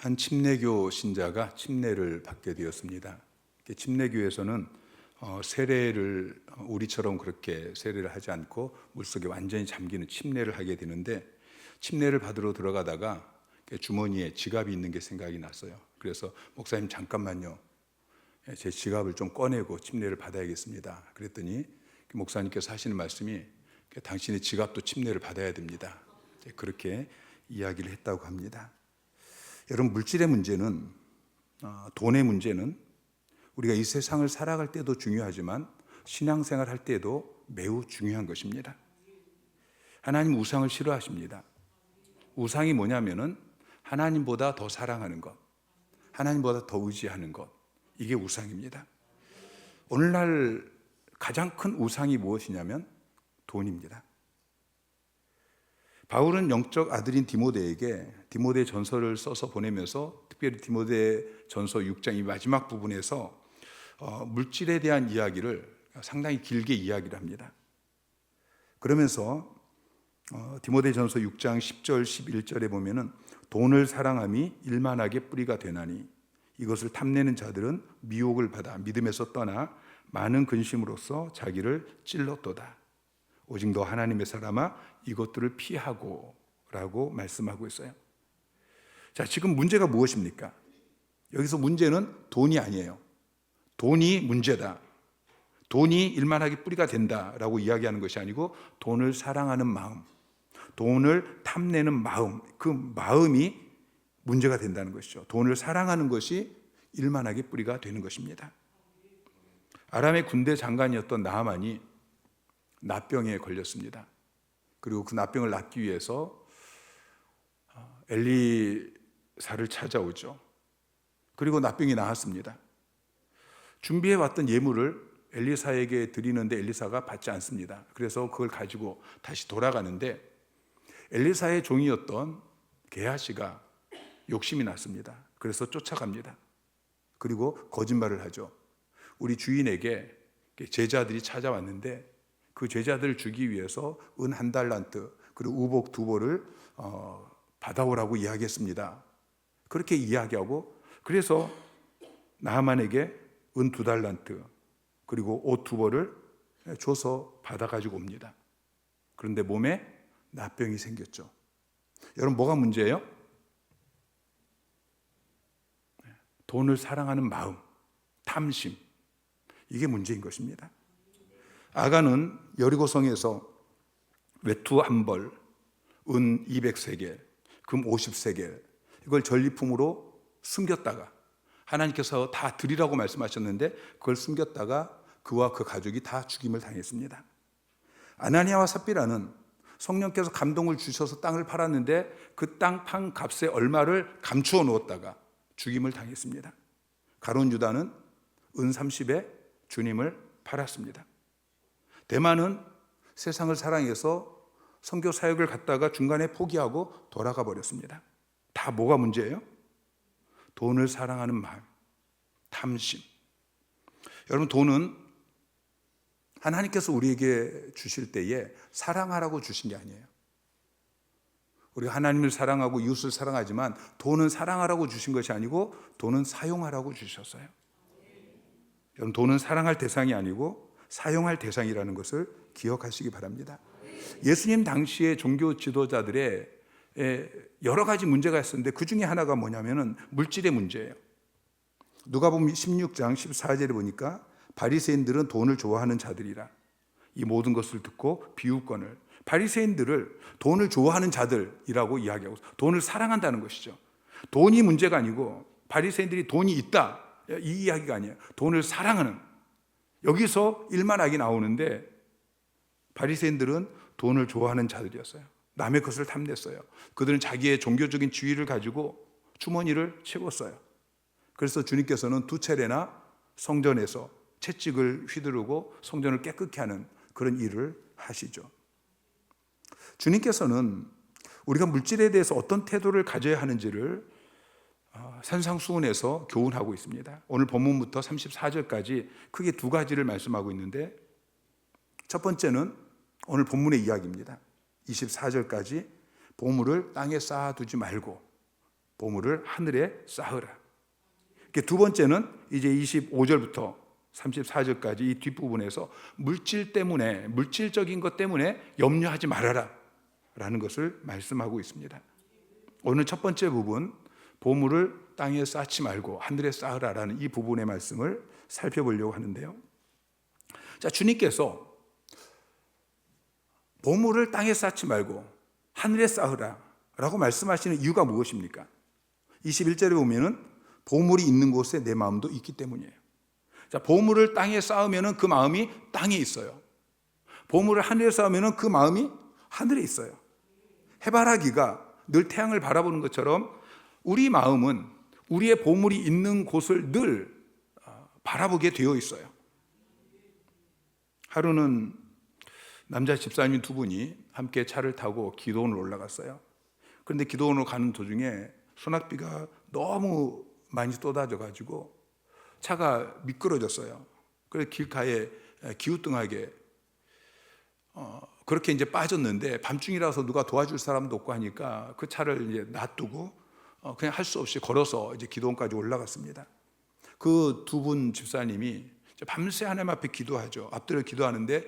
한 침례교 신자가 침례를 받게 되었습니다. 침례교에서는 세례를 우리처럼 그렇게 세례를 하지 않고 물속에 완전히 잠기는 침례를 하게 되는데, 침례를 받으러 들어가다가 주머니에 지갑이 있는 게 생각이 났어요. 그래서 목사님 잠깐만요, 제 지갑을 좀 꺼내고 침례를 받아야겠습니다. 그랬더니 목사님께서 하시는 말씀이, 당신의 지갑도 침례를 받아야 됩니다. 그렇게 이야기를 했다고 합니다. 여러분, 물질의 문제는, 돈의 문제는 우리가 이 세상을 살아갈 때도 중요하지만 신앙생활 할 때도 매우 중요한 것입니다. 하나님 우상을 싫어하십니다. 우상이 뭐냐면은 하나님보다 더 사랑하는 것, 하나님보다 더 의지하는 것, 이게 우상입니다. 오늘날 가장 큰 우상이 무엇이냐면 돈입니다. 바울은 영적 아들인 디모데에게 디모데 전서를 써서 보내면서, 특별히 디모데 전서 6장 이 마지막 부분에서 물질에 대한 이야기를 상당히 길게 이야기를 합니다. 그러면서 디모데 전서 6장 10절 11절에 보면은, 돈을 사랑함이 일만하게 뿌리가 되나니 이것을 탐내는 자들은 미혹을 받아 믿음에서 떠나 많은 근심으로써 자기를 찔렀도다. 오직 너 하나님의 사람아 이것들을 피하고 라고 말씀하고 있어요. 자, 지금 문제가 무엇입니까? 여기서 문제는 돈이 아니에요. 돈이 문제다, 돈이 일만하게 뿌리가 된다라고 이야기하는 것이 아니고, 돈을 사랑하는 마음, 돈을 탐내는 마음, 그 마음이 문제가 된다는 것이죠. 돈을 사랑하는 것이 일만하게 뿌리가 되는 것입니다. 아람의 군대 장관이었던 나하만이 납병에 걸렸습니다. 그리고 그 납병을 낫기 위해서 엘리사를 찾아오죠. 그리고 납병이 나았습니다. 준비해왔던 예물을 엘리사에게 드리는데 엘리사가 받지 않습니다. 그래서 그걸 가지고 다시 돌아가는데, 엘리사의 종이었던 게하시가 욕심이 났습니다. 그래서 쫓아갑니다. 그리고 거짓말을 하죠. 우리 주인에게 제자들이 찾아왔는데 그 제자들을 주기 위해서 은 1달란트 그리고 우복 2벌을 받아오라고 이야기했습니다. 그렇게 이야기하고, 그래서 나하만에게 은 2달란트 그리고 옷 2벌을 줘서 받아가지고 옵니다. 그런데 몸에 납병이 생겼죠. 여러분, 뭐가 문제예요? 돈을 사랑하는 마음, 탐심, 이게 문제인 것입니다. 아간은 여리고성에서 외투 1벌, 은 200세겔, 금 50세겔, 이걸 전리품으로 숨겼다가, 하나님께서 다 드리라고 말씀하셨는데 그걸 숨겼다가 그와 그 가족이 다 죽임을 당했습니다. 아나니아와 삽비라는 성령께서 감동을 주셔서 땅을 팔았는데 그 땅 판 값의 얼마를 감추어 놓았다가 죽임을 당했습니다. 가룟 유다는 은 30에 주님을 팔았습니다. 데마는 세상을 사랑해서 선교 사역을 갔다가 중간에 포기하고 돌아가 버렸습니다. 다 뭐가 문제예요? 돈을 사랑하는 마음, 탐심. 여러분, 돈은 하나님께서 우리에게 주실 때에 사랑하라고 주신 게 아니에요. 우리가 하나님을 사랑하고 이웃을 사랑하지만 돈은 사랑하라고 주신 것이 아니고 돈은 사용하라고 주셨어요. 여러분, 돈은 사랑할 대상이 아니고 사용할 대상이라는 것을 기억하시기 바랍니다. 예수님 당시의 종교 지도자들의 여러 가지 문제가 있었는데 그 중에 하나가 뭐냐면은 물질의 문제예요. 누가복음 16장 14절에 보니까, 바리새인들은 돈을 좋아하는 자들이라 이 모든 것을 듣고 비웃거늘. 바리새인들을 돈을 좋아하는 자들이라고 이야기하고, 돈을 사랑한다는 것이죠. 돈이 문제가 아니고 바리새인들이 돈이 있다, 이 이야기가 아니에요. 돈을 사랑하는, 여기서 일만하게 나오는데 바리새인들은 돈을 좋아하는 자들이었어요. 남의 것을 탐냈어요. 그들은 자기의 종교적인 지위를 가지고 주머니를 채웠어요. 그래서 주님께서는 2차례나 성전에서 채찍을 휘두르고 성전을 깨끗게 하는 그런 일을 하시죠. 주님께서는 우리가 물질에 대해서 어떤 태도를 가져야 하는지를 산상수훈에서 교훈하고 있습니다. 오늘 본문부터 34절까지 크게 2가지를 말씀하고 있는데, 첫 번째는 오늘 본문의 이야기입니다. 24절까지 보물을 땅에 쌓아두지 말고 보물을 하늘에 쌓으라. 두 번째는 이제 25절부터 34절까지 이 뒷부분에서 물질적인 것 때문에 염려하지 말아라 라는 것을 말씀하고 있습니다. 오늘 첫 번째 부분, 보물을 땅에 쌓지 말고 하늘에 쌓으라 라는 이 부분의 말씀을 살펴보려고 하는데요. 자, 주님께서 보물을 땅에 쌓지 말고 하늘에 쌓으라 라고 말씀하시는 이유가 무엇입니까? 21절에 보면은 보물이 있는 곳에 내 마음도 있기 때문이에요. 자, 보물을 땅에 쌓으면 그 마음이 땅에 있어요. 보물을 하늘에 쌓으면 그 마음이 하늘에 있어요. 해바라기가 늘 태양을 바라보는 것처럼 우리 마음은 우리의 보물이 있는 곳을 늘 바라보게 되어 있어요. 하루는 남자 집사님 두 분이 함께 차를 타고 기도원으로 올라갔어요. 그런데 기도원으로 가는 도중에 소낙비가 너무 많이 쏟아져가지고 차가 미끄러졌어요. 그래서 길가에 기우뚱하게 그렇게 이제 빠졌는데 밤중이라서 누가 도와줄 사람도 없고 하니까 그 차를 이제 놔두고 그냥 할 수 없이 걸어서 이제 기도원까지 올라갔습니다. 그 두 분 집사님이 밤새 하나님 앞에 기도하죠. 앞들어 기도하는데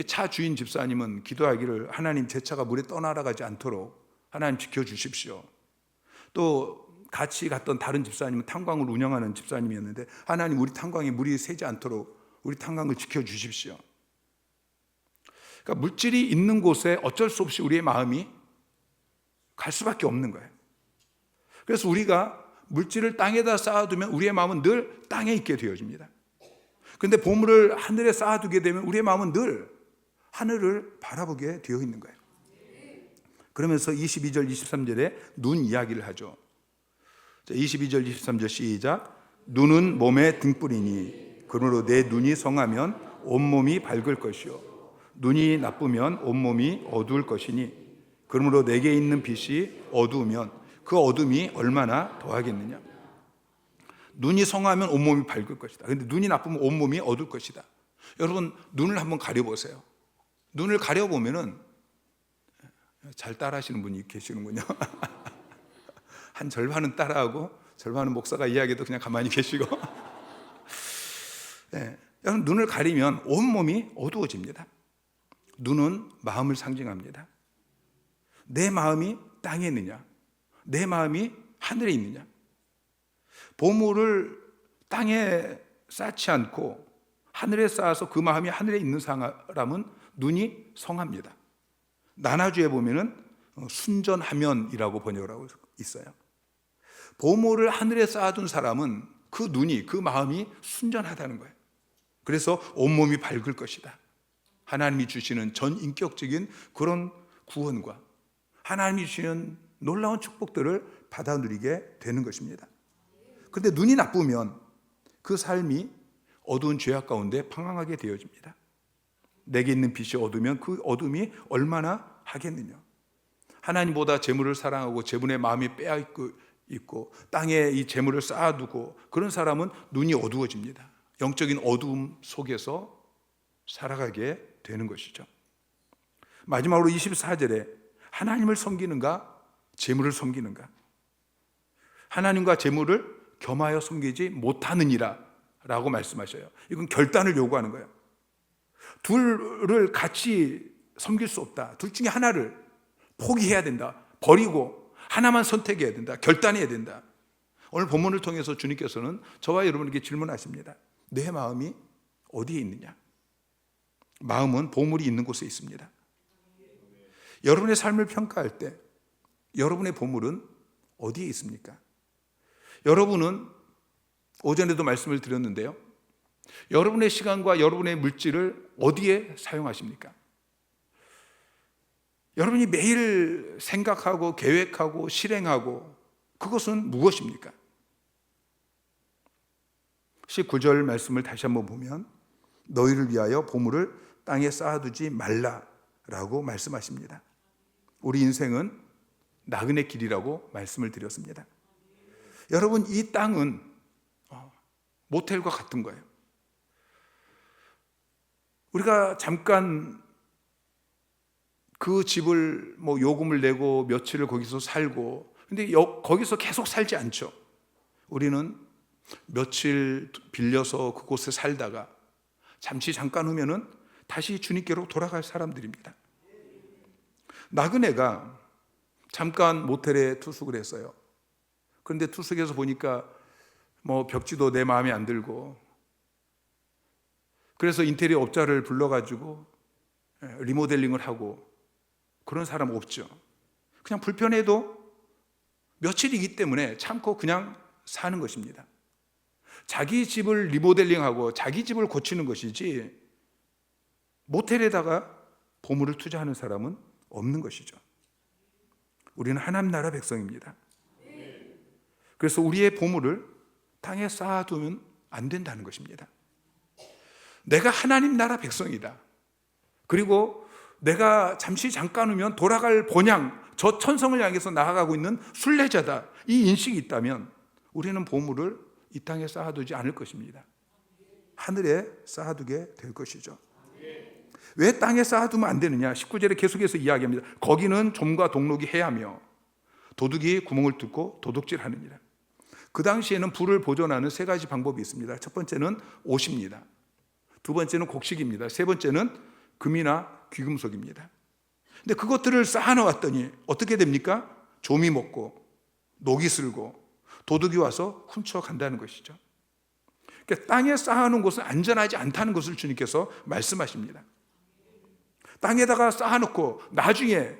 차 주인 집사님은 기도하기를 하나님 제 차가 물에 떠나가지 않도록 하나님 지켜주십시오. 또 같이 갔던 다른 집사님은 탄광을 운영하는 집사님이었는데 하나님 우리 탄광에 물이 새지 않도록 우리 탄광을 지켜주십시오. 그러니까 물질이 있는 곳에 어쩔 수 없이 우리의 마음이 갈 수밖에 없는 거예요. 그래서 우리가 물질을 땅에다 쌓아두면 우리의 마음은 늘 땅에 있게 되어집니다. 그런데 보물을 하늘에 쌓아두게 되면 우리의 마음은 늘 하늘을 바라보게 되어 있는 거예요. 그러면서 22절, 23절에 눈 이야기를 하죠. 22절, 23절 시작. 눈은 몸의 등불이니 그러므로 내 눈이 성하면 온몸이 밝을 것이요 눈이 나쁘면 온몸이 어두울 것이니 그러므로 내게 있는 빛이 어두우면 그 어둠이 얼마나 더하겠느냐. 눈이 성하면 온몸이 밝을 것이다. 그런데 눈이 나쁘면 온몸이 어두울 것이다. 여러분 눈을 한번 가려보세요. 눈을 가려보면은 잘 따라하시는 분이 계시는군요. 한 절반은 따라하고 절반은 목사가 이야기해도 그냥 가만히 계시고. 네. 여러분 눈을 가리면 온몸이 어두워집니다. 눈은 마음을 상징합니다. 내 마음이 땅에 있느냐, 내 마음이 하늘에 있느냐. 보물을 땅에 쌓지 않고 하늘에 쌓아서 그 마음이 하늘에 있는 사람은 눈이 성합니다. 나나주에 보면은 순전하면이라고 번역을 하고 있어요. 보물을 하늘에 쌓아둔 사람은 그 눈이, 그 마음이 순전하다는 거예요. 그래서 온몸이 밝을 것이다. 하나님이 주시는 전인격적인 그런 구원과 하나님이 주시는 놀라운 축복들을 받아 누리게 되는 것입니다. 그런데 눈이 나쁘면 그 삶이 어두운 죄악 가운데 방황하게 되어집니다. 내게 있는 빛이 어두우면 그 어둠이 얼마나 하겠느냐. 하나님보다 재물을 사랑하고 재물의 마음이 빼앗고 있고 땅에 이 재물을 쌓아두고 그런 사람은 눈이 어두워집니다. 영적인 어두움 속에서 살아가게 되는 것이죠. 마지막으로 24절에 하나님을 섬기는가 재물을 섬기는가. 하나님과 재물을 겸하여 섬기지 못하느니라 라고 말씀하셔요. 이건 결단을 요구하는 거예요. 둘을 같이 섬길 수 없다. 둘 중에 하나를 포기해야 된다. 버리고 하나만 선택해야 된다. 결단해야 된다. 오늘 본문을 통해서 주님께서는 저와 여러분에게 질문하십니다. 내 마음이 어디에 있느냐? 마음은 보물이 있는 곳에 있습니다. 여러분의 삶을 평가할 때 여러분의 보물은 어디에 있습니까? 여러분은 오전에도 말씀을 드렸는데요. 여러분의 시간과 여러분의 물질을 어디에 사용하십니까? 여러분이 매일 생각하고 계획하고 실행하고 그것은 무엇입니까? 19절 말씀을 다시 한번 보면 너희를 위하여 보물을 땅에 쌓아두지 말라라고 말씀하십니다. 우리 인생은 나그네 길이라고 말씀을 드렸습니다. 여러분 이 땅은 모텔과 같은 거예요. 우리가 잠깐 그 집을 요금을 내고 며칠을 거기서 살고 근데 거기서 계속 살지 않죠. 우리는 며칠 빌려서 그곳에 살다가 잠깐 후면은 다시 주님께로 돌아갈 사람들입니다. 나그네가 잠깐 모텔에 투숙을 했어요. 그런데 투숙해서 보니까 벽지도 내 마음에 안 들고, 그래서 인테리어 업자를 불러가지고 리모델링을 하고, 그런 사람 없죠. 그냥 불편해도 며칠이기 때문에 참고 그냥 사는 것입니다. 자기 집을 리모델링하고 자기 집을 고치는 것이지 모텔에다가 보물을 투자하는 사람은 없는 것이죠. 우리는 하나님 나라 백성입니다. 그래서 우리의 보물을 땅에 쌓아두면 안 된다는 것입니다. 내가 하나님 나라 백성이다. 그리고 내가 잠깐 후면 돌아갈 본향, 저 천성을 향해서 나아가고 있는 순례자다. 이 인식이 있다면 우리는 보물을 이 땅에 쌓아두지 않을 것입니다. 하늘에 쌓아두게 될 것이죠. 왜 땅에 쌓아두면 안 되느냐? 19절에 계속해서 이야기합니다. 거기는 좀과 동록이 해하며 도둑이 구멍을 뚫고 도둑질하느니라. 그 당시에는 불을 보존하는 세 가지 방법이 있습니다. 첫 번째는 옷입니다. 두 번째는 곡식입니다. 세 번째는 금이나 귀금속입니다. 근데 그것들을 쌓아놓았더니 어떻게 됩니까? 좀이 먹고 녹이 슬고 도둑이 와서 훔쳐간다는 것이죠. 그러니까 땅에 쌓아놓은 것은 안전하지 않다는 것을 주님께서 말씀하십니다. 땅에다가 쌓아놓고 나중에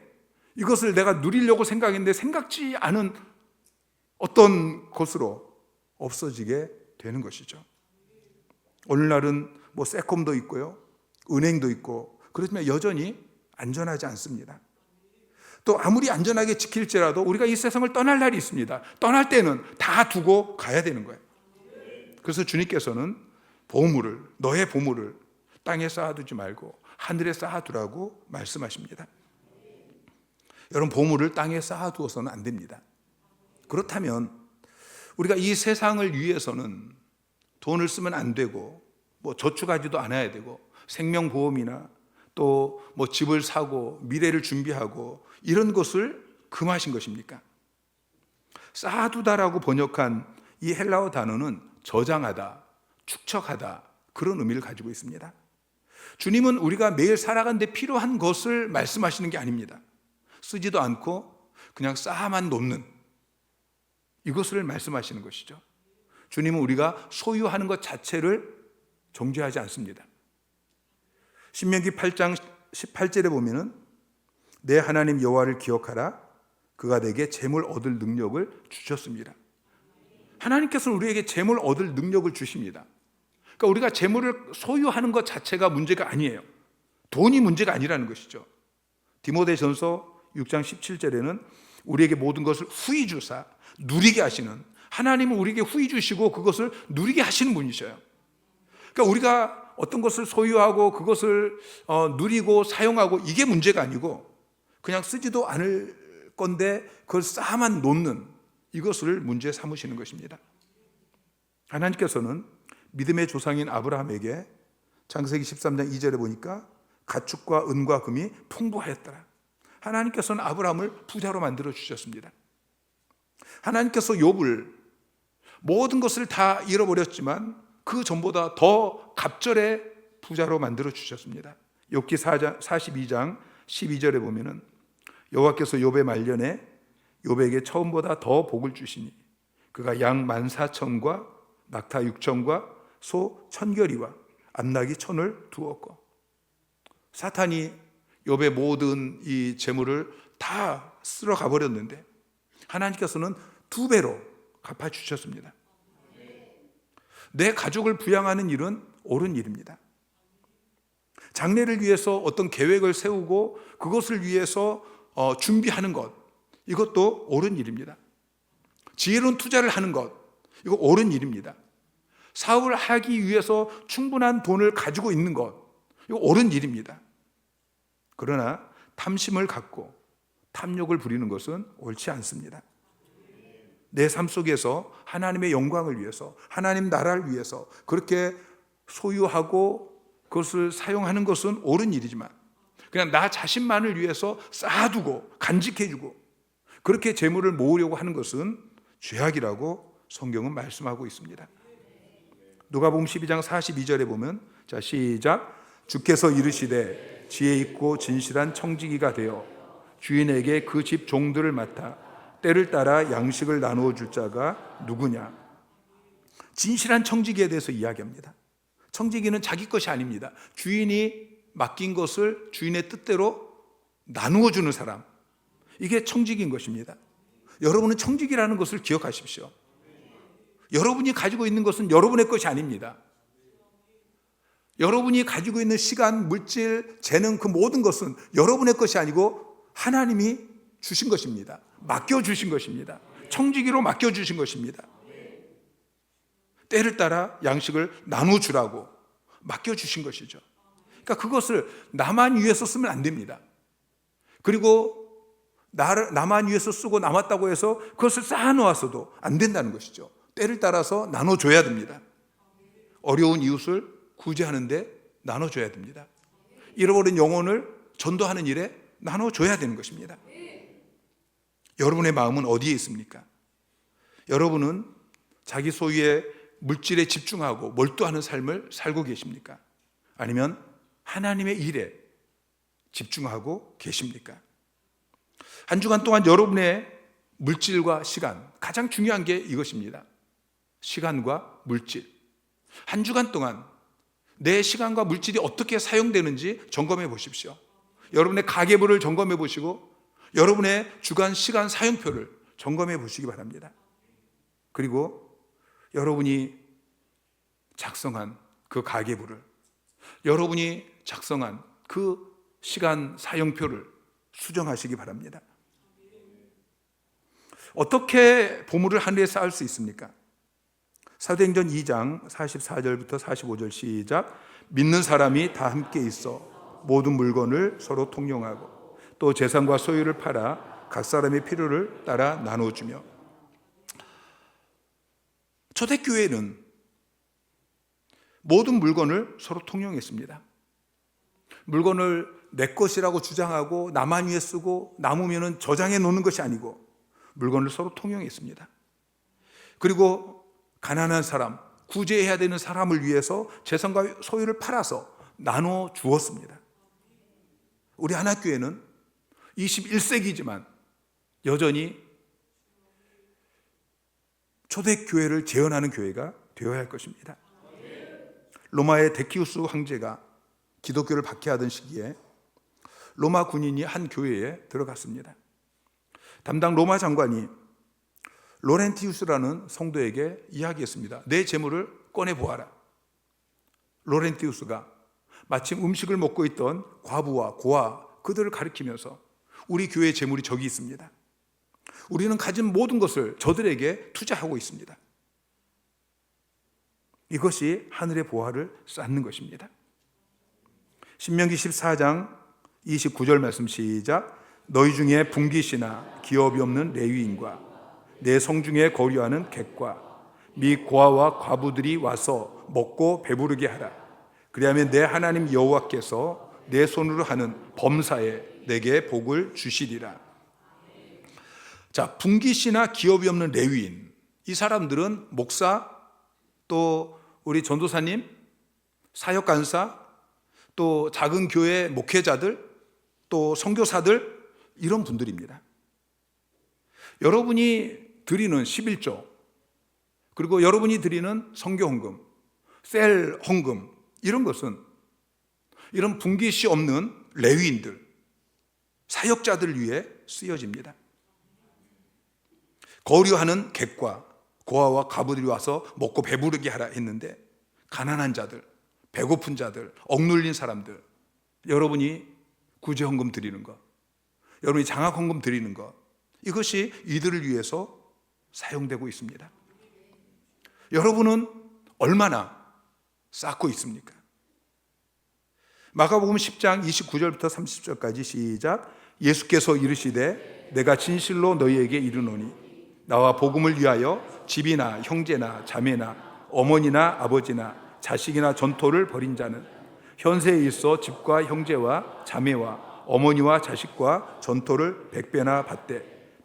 이것을 내가 누리려고 생각했는데 생각지 않은 어떤 것으로 없어지게 되는 것이죠. 오늘날은 세콤도 있고요, 은행도 있고, 그렇지만 여전히 안전하지 않습니다. 또 아무리 안전하게 지킬지라도 우리가 이 세상을 떠날 날이 있습니다. 떠날 때는 다 두고 가야 되는 거예요. 그래서 주님께서는 보물을, 너의 보물을 땅에 쌓아두지 말고 하늘에 쌓아두라고 말씀하십니다. 여러분, 보물을 땅에 쌓아두어서는 안 됩니다. 그렇다면 우리가 이 세상을 위해서는 돈을 쓰면 안 되고, 저축하지도 않아야 되고, 생명보험이나 또 집을 사고 미래를 준비하고 이런 것을 금하신 것입니까? 쌓아두다라고 번역한 이 헬라어 단어는 저장하다, 축적하다, 그런 의미를 가지고 있습니다. 주님은 우리가 매일 살아가는데 필요한 것을 말씀하시는 게 아닙니다. 쓰지도 않고 그냥 쌓아만 놓는 이것을 말씀하시는 것이죠. 주님은 우리가 소유하는 것 자체를 정죄하지 않습니다. 신명기 8장 18절에 보면은 내 하나님 여호와를 기억하라. 그가 내게 재물 얻을 능력을 주셨습니다. 하나님께서는 우리에게 재물 얻을 능력을 주십니다. 그러니까 우리가 재물을 소유하는 것 자체가 문제가 아니에요. 돈이 문제가 아니라는 것이죠. 디모데전서 6장 17절에는 우리에게 모든 것을 후히 주사 누리게 하시는, 하나님은 우리에게 후히 주시고 그것을 누리게 하시는 분이셔요. 그러니까 우리가 어떤 것을 소유하고 그것을 누리고 사용하고 이게 문제가 아니고 그냥 쓰지도 않을 건데 그걸 쌓아만 놓는 이것을 문제 삼으시는 것입니다. 하나님께서는 믿음의 조상인 아브라함에게 창세기 13장 2절에 보니까 가축과 은과 금이 풍부하였더라. 하나님께서는 아브라함을 부자로 만들어 주셨습니다. 하나님께서 욥을 모든 것을 다 잃어버렸지만 그 전보다 더 갑절의 부자로 만들어 주셨습니다. 욥기 42장 12절에 보면은 여호와께서 욥의 말년에 욥에게 처음보다 더 복을 주시니 그가 양 14,000과 낙타 6,000과 소 1,000결이와 암낙이 1,000을 두었고, 사탄이 욥의 모든 이 재물을 다 쓸어 가버렸는데 하나님께서는 2배로 갚아주셨습니다. 내 가족을 부양하는 일은 옳은 일입니다. 장래를 위해서 어떤 계획을 세우고 그것을 위해서 준비하는 것, 이것도 옳은 일입니다. 지혜로운 투자를 하는 것, 이거 옳은 일입니다. 사업을 하기 위해서 충분한 돈을 가지고 있는 것, 이거 옳은 일입니다. 그러나 탐심을 갖고 탐욕을 부리는 것은 옳지 않습니다. 내 삶 속에서 하나님의 영광을 위해서, 하나님 나라를 위해서 그렇게 소유하고 그것을 사용하는 것은 옳은 일이지만 그냥 나 자신만을 위해서 쌓아두고 간직해주고 그렇게 재물을 모으려고 하는 것은 죄악이라고 성경은 말씀하고 있습니다. 누가복음 12장 42절에 보면, 자 시작. 주께서 이르시되 지혜 있고 진실한 청지기가 되어 주인에게 그 집 종들을 맡아 때를 따라 양식을 나누어 줄 자가 누구냐. 진실한 청지기에 대해서 이야기합니다. 청지기는 자기 것이 아닙니다. 주인이 맡긴 것을 주인의 뜻대로 나누어 주는 사람, 이게 청지기인 것입니다. 여러분은 청지기라는 것을 기억하십시오. 여러분이 가지고 있는 것은 여러분의 것이 아닙니다. 여러분이 가지고 있는 시간, 물질, 재능, 그 모든 것은 여러분의 것이 아니고 하나님이 주신 것입니다. 맡겨주신 것입니다. 청지기로 맡겨주신 것입니다. 때를 따라 양식을 나눠주라고 맡겨주신 것이죠. 그러니까 그것을 나만 위해서 쓰면 안 됩니다. 그리고 나만 위해서 쓰고 남았다고 해서 그것을 쌓아놓았어도 안 된다는 것이죠. 때를 따라서 나눠줘야 됩니다. 어려운 이웃을 구제하는데 나눠줘야 됩니다. 잃어버린 영혼을 전도하는 일에 나눠줘야 되는 것입니다. 여러분의 마음은 어디에 있습니까? 여러분은 자기 소유의 물질에 집중하고 몰두하는 삶을 살고 계십니까? 아니면 하나님의 일에 집중하고 계십니까? 한 주간 동안 여러분의 물질과 시간, 가장 중요한 게 이것입니다. 시간과 물질. 한 주간 동안 내 시간과 물질이 어떻게 사용되는지 점검해 보십시오. 여러분의 가계부를 점검해 보시고 여러분의 주간 시간 사용표를 점검해 보시기 바랍니다. 그리고 여러분이 작성한 그 가계부를, 여러분이 작성한 그 시간 사용표를 수정하시기 바랍니다. 어떻게 보물을 하늘에 쌓을 수 있습니까? 사도행전 2장 44절부터 45절 시작. 믿는 사람이 다 함께 있어 모든 물건을 서로 통용하고 또 재산과 소유를 팔아 각 사람의 필요를 따라 나눠주며. 초대교회는 모든 물건을 서로 통용했습니다. 물건을 내 것이라고 주장하고 나만 위해 쓰고 남으면 저장해 놓는 것이 아니고 물건을 서로 통용했습니다. 그리고 가난한 사람, 구제해야 되는 사람을 위해서 재산과 소유를 팔아서 나눠 주었습니다. 우리 하나교회는 21세기지만 여전히 초대교회를 재현하는 교회가 되어야 할 것입니다. 로마의 데키우스 황제가 기독교를 박해하던 시기에 로마 군인이 한 교회에 들어갔습니다. 담당 로마 장관이 로렌티우스라는 성도에게 이야기했습니다. 내 재물을 꺼내보아라. 로렌티우스가 마침 음식을 먹고 있던 과부와 고아, 그들을 가리키면서 우리 교회의 재물이 저기 있습니다. 우리는 가진 모든 것을 저들에게 투자하고 있습니다. 이것이 하늘의 보화를 쌓는 것입니다. 신명기 14장 29절 말씀 시작. 너희 중에 분깃이나 기업이 없는 레위인과 내 성중에 거류하는 객과 및 고아와 과부들이 와서 먹고 배부르게 하라. 그리하면 내 하나님 여호와께서 내 손으로 하는 범사에 내게 복을 주시리라. 자, 분깃이나 기업이 없는 레위인, 이 사람들은 목사, 또 우리 전도사님, 사역간사, 또 작은 교회 목회자들, 또 선교사들, 이런 분들입니다. 여러분이 드리는 11조, 그리고 여러분이 드리는 선교헌금, 셀 헌금, 이런 것은 이런 분깃이 없는 레위인들, 사역자들을 위해 쓰여집니다. 거류하는 객과 고아와 과부들이 와서 먹고 배부르게 하라 했는데, 가난한 자들, 배고픈 자들, 억눌린 사람들, 여러분이 구제헌금 드리는 것, 여러분이 장학헌금 드리는 것, 이것이 이들을 위해서 사용되고 있습니다. 여러분은 얼마나 쌓고 있습니까? 마가복음 10장 29절부터 30절까지 시작. 예수께서 이르시되 내가 진실로 너희에게 이르노니 나와 복음을 위하여 집이나 형제나 자매나 어머니나 아버지나 자식이나 전토를 벌인 자는 현세에 있어 집과 형제와 자매와 어머니와 자식과 전토를 100배나 받되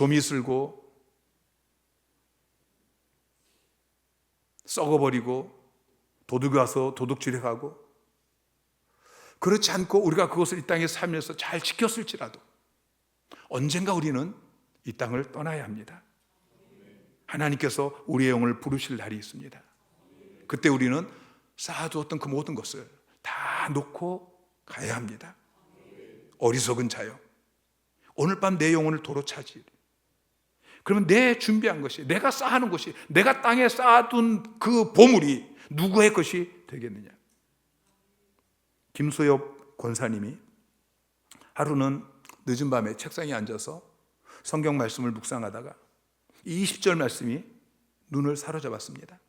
좀이 슬고 썩어버리고 도둑이 와서 도둑질해가고, 그렇지 않고 우리가 그것을 이 땅에 살면서 잘 지켰을지라도 언젠가 우리는 이 땅을 떠나야 합니다. 하나님께서 우리의 영을 부르실 날이 있습니다. 그때 우리는 쌓아두었던 그 모든 것을 다 놓고 가야 합니다. 어리석은 자요, 오늘 밤 내 영혼을 도로 차지리. 그러면 내 준비한 것이, 내가 쌓아놓은 것이, 내가 땅에 쌓아둔 그 보물이 누구의 것이 되겠느냐. 김소엽 권사님이 하루는 늦은 밤에 책상에 앉아서 성경 말씀을 묵상하다가 이 20절 말씀이 눈을 사로잡았습니다.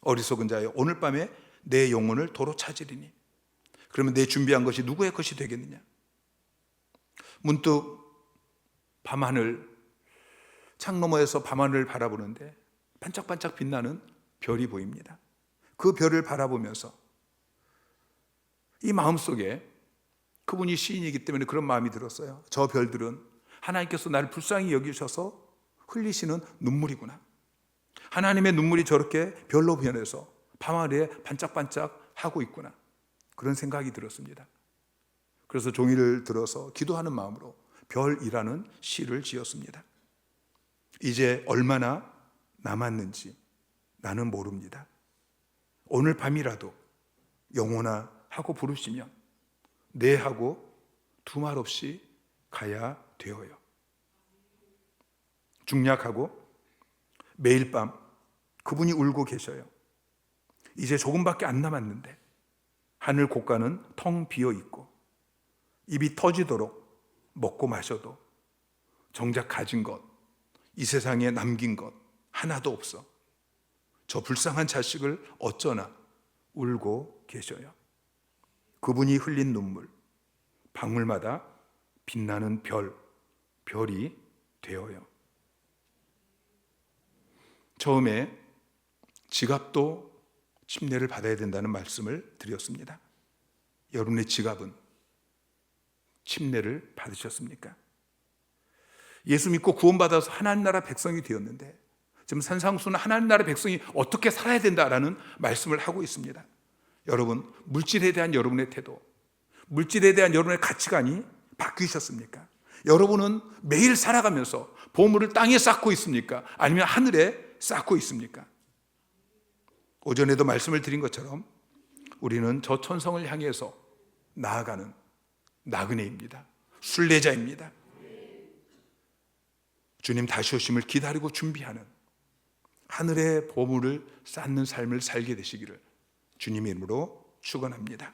어리석은 자여, 오늘 밤에 내 영혼을 도로 찾으리니. 그러면 내 준비한 것이 누구의 것이 되겠느냐. 문득 밤하늘, 창 너머에서 밤하늘을 바라보는데 반짝반짝 빛나는 별이 보입니다. 그 별을 바라보면서 이 마음속에, 그분이 시인이기 때문에 그런 마음이 들었어요. 저 별들은 하나님께서 나를 불쌍히 여기셔서 흘리시는 눈물이구나. 하나님의 눈물이 저렇게 별로 변해서 밤하늘에 반짝반짝 하고 있구나. 그런 생각이 들었습니다. 그래서 종이를 들어서 기도하는 마음으로 별이라는 시를 지었습니다. 이제 얼마나 남았는지 나는 모릅니다. 오늘 밤이라도 영혼아 하고 부르시면 네 하고 두말 없이 가야 되어요. 중략하고 매일 밤 그분이 울고 계셔요. 이제 조금밖에 안 남았는데 하늘 곳간은 텅 비어 있고 입이 터지도록 먹고 마셔도 정작 가진 것, 이 세상에 남긴 것 하나도 없어. 저 불쌍한 자식을 어쩌나 울고 계셔요. 그분이 흘린 눈물, 방울마다 빛나는 별이 되어요. 처음에 지갑도 침례를 받아야 된다는 말씀을 드렸습니다. 여러분의 지갑은 침례를 받으셨습니까? 예수 믿고 구원받아서 하나님 나라 백성이 되었는데 지금 산상수는 하나님 나라 백성이 어떻게 살아야 된다라는 말씀을 하고 있습니다. 여러분, 물질에 대한 여러분의 태도, 물질에 대한 여러분의 가치관이 바뀌셨습니까? 여러분은 매일 살아가면서 보물을 땅에 쌓고 있습니까? 아니면 하늘에 쌓고 있습니까? 오전에도 말씀을 드린 것처럼 우리는 저 천성을 향해서 나아가는 나그네입니다. 순례자입니다. 주님 다시 오심을 기다리고 준비하는 하늘의 보물을 쌓는 삶을 살게 되시기를 주님의 이름으로 축원합니다.